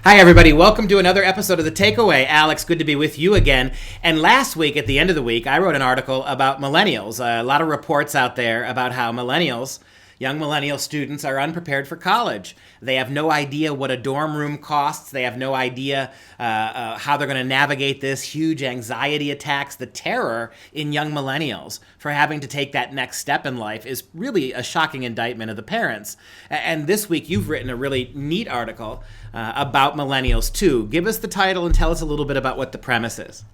Hi, everybody. Welcome to another episode of The Takeaway. Alex, good to be with you again. And last week, at the end of the week, I wrote an article about millennials. A lot of reports out there about how millennials, young millennial students, are unprepared for college. They have no idea what a dorm room costs. They have no idea how they're going to navigate this. Huge anxiety attacks. The terror in young millennials for having to take that next step in life is really a shocking indictment of the parents. And this week, you've written a really neat article about millennials, too. Give us the title and tell us a little bit about what the premise is.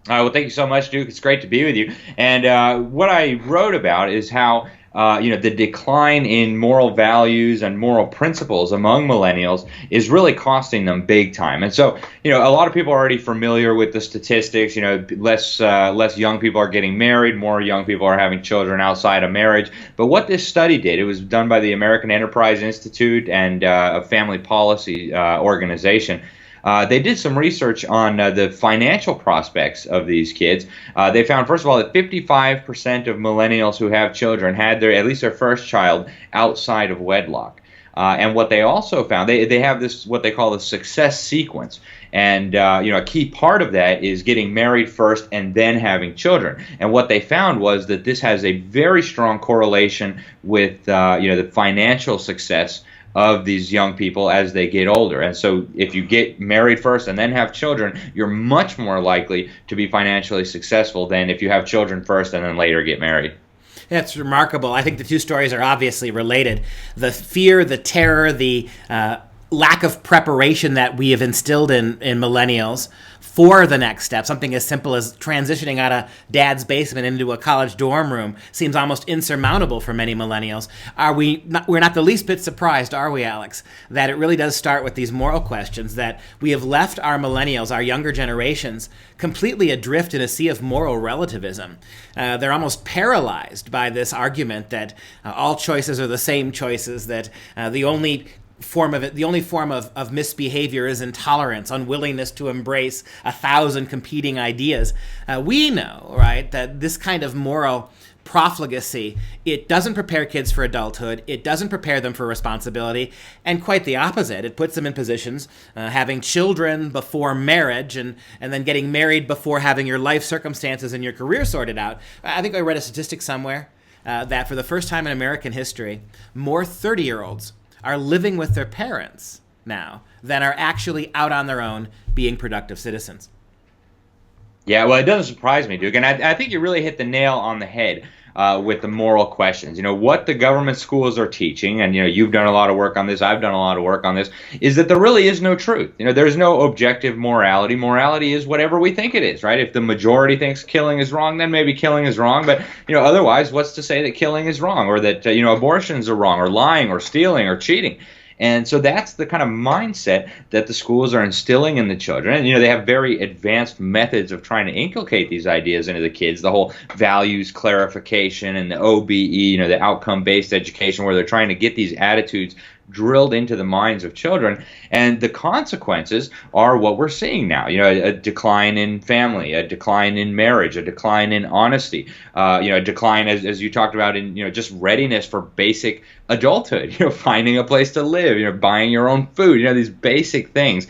Well, thank you so much, Duke. It's great to be with you. And what I wrote about is how the decline in moral values and moral principles among millennials is really costing them big time. And so, a lot of people are already familiar with the statistics. Less young people are getting married, more young people are having children outside of marriage. But what this study did, it was done by the American Enterprise Institute and a family policy organization. They did some research on the financial prospects of these kids. They found, first of all, that 55% of millennials who have children had at least their first child outside of wedlock. And what they also found, they have this, what they call the success sequence. And, a key part of that is getting married first and then having children. And what they found was that this has a very strong correlation with, the financial success of these young people as they get older. And so if you get married first and then have children, you're much more likely to be financially successful than if you have children first and then later get married. That's remarkable. I think the two stories are obviously related. The fear, the terror, the lack of preparation that we have instilled in millennials for the next step, something as simple as transitioning out of dad's basement into a college dorm room, seems almost insurmountable for many millennials. We're not the least bit surprised, are we, Alex, that it really does start with these moral questions, that we have left our millennials, our younger generations, completely adrift in a sea of moral relativism. They're almost paralyzed by this argument that all choices are the same choices, that the only form of misbehavior is intolerance, unwillingness to embrace 1,000 competing ideas. We know, right, that this kind of moral profligacy, it doesn't prepare kids for adulthood, it doesn't prepare them for responsibility, and quite the opposite. It puts them in positions having children before marriage and then getting married before having your life circumstances and your career sorted out. I think I read a statistic somewhere that for the first time in American history, more 30-year-olds are living with their parents now than are actually out on their own being productive citizens. Yeah, well, it doesn't surprise me, Duke. And I think you really hit the nail on the head with the moral questions. What the government schools are teaching, and, you've done a lot of work on this, I've done a lot of work on this, is that there really is no truth. There's no objective morality. Morality is whatever we think it is, right? If the majority thinks killing is wrong, then maybe killing is wrong. But, otherwise, what's to say that killing is wrong, or that, abortions are wrong, or lying, or stealing, or cheating? And so that's the kind of mindset that the schools are instilling in the children. And, they have very advanced methods of trying to inculcate these ideas into the kids, the whole values clarification and the OBE, the outcome-based education, where they're trying to get these attitudes drilled into the minds of children. And the consequences are what we're seeing now, a decline in family, a decline in marriage, a decline in honesty, a decline, as you talked about, in, just readiness for basic adulthood, finding a place to live, buying your own food, these basic things.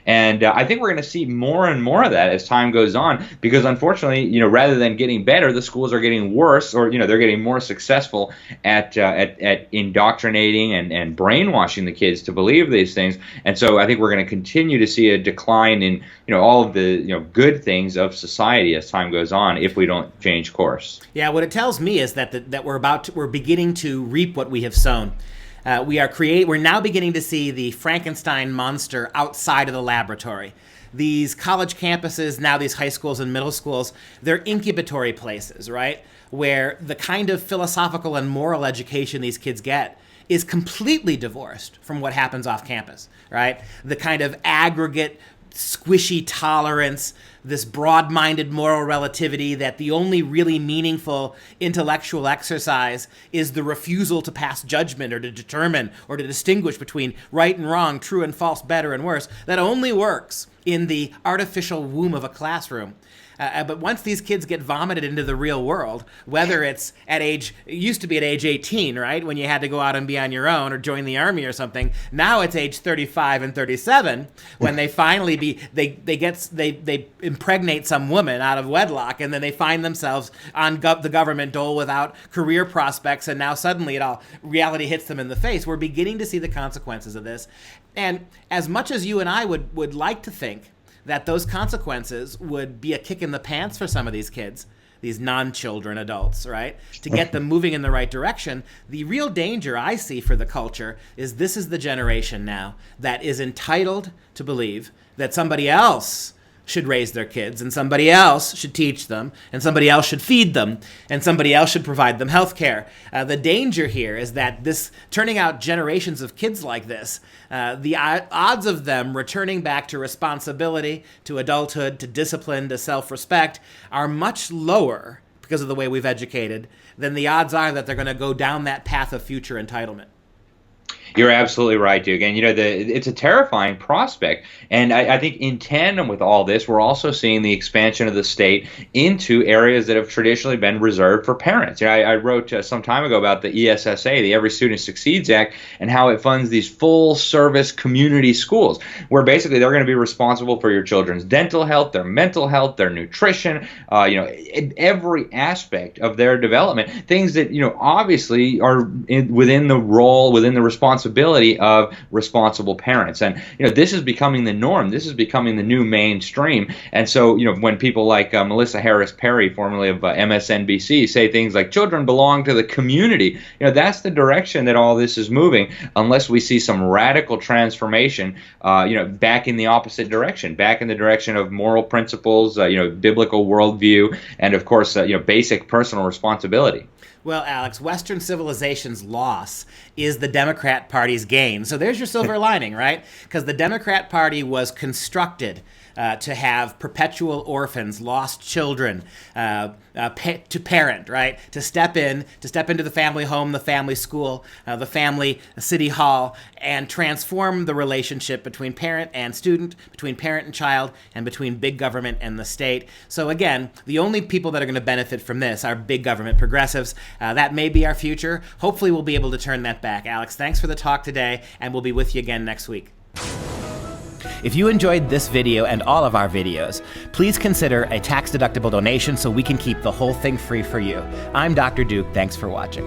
And I think we're going to see more and more of that as time goes on, because unfortunately, rather than getting better, the schools are getting worse, or they're getting more successful at indoctrinating and brainwashing the kids to believe these things. And so I think we're going to continue to see a decline in all of the good things of society as time goes on if we don't change course. Yeah, what it tells me is that we're beginning to reap what we have sown. We're now beginning to see the Frankenstein monster outside of the laboratory. These college campuses, now these high schools and middle schools, they're incubatory places, right? Where the kind of philosophical and moral education these kids get is completely divorced from what happens off campus, right? The kind of aggregate, squishy tolerance, this broad-minded moral relativity that the only really meaningful intellectual exercise is the refusal to pass judgment or to determine or to distinguish between right and wrong, true and false, better and worse, that only works in the artificial womb of a classroom. But once these kids get vomited into the real world, whether it's it used to be at age 18, right, when you had to go out and be on your own or join the army or something. Now it's age 35 and 37 when they finally they impregnate some woman out of wedlock, and then they find themselves on the government dole without career prospects, and now suddenly reality hits them in the face. We're beginning to see the consequences of this. And as much as you and I would like to think that those consequences would be a kick in the pants for some of these kids, these non-children adults, right, to get them moving in the right direction, the real danger I see for the culture is this is the generation now that is entitled to believe that somebody else should raise their kids, and somebody else should teach them, and somebody else should feed them, and somebody else should provide them health care. The danger here is that this turning out generations of kids like this, the odds of them returning back to responsibility, to adulthood, to discipline, to self-respect are much lower because of the way we've educated than the odds are that they're going to go down that path of future entitlement. You're absolutely right, Duke. And, it's a terrifying prospect. And I think in tandem with all this, we're also seeing the expansion of the state into areas that have traditionally been reserved for parents. I wrote some time ago about the ESSA, the Every Student Succeeds Act, and how it funds these full-service community schools where basically they're going to be responsible for your children's dental health, their mental health, their nutrition, every aspect of their development, things that, obviously are within the role, within the responsibility of responsible parents. And this is becoming the norm. This is becoming the new mainstream. And so when people like Melissa Harris Perry, formerly of MSNBC, say things like children belong to the community, that's the direction that all this is moving, unless we see some radical transformation back in the opposite direction, back in the direction of moral principles, biblical worldview, and of course basic personal responsibility. Well, Alex, Western civilization's loss is the Democrat Party's gain. So there's your silver lining, right? Because the Democrat Party was constructed to have perpetual orphans, lost children, to parent, right? To step into the family home, the family school, the family city hall, and transform the relationship between parent and student, between parent and child, and between big government and the state. So again, the only people that are going to benefit from this are big government progressives. That may be our future. Hopefully we'll be able to turn that back. Alex, thanks for the talk today, and we'll be with you again next week. If you enjoyed this video and all of our videos, please consider a tax-deductible donation so we can keep the whole thing free for you. I'm Dr. Duke. Thanks for watching.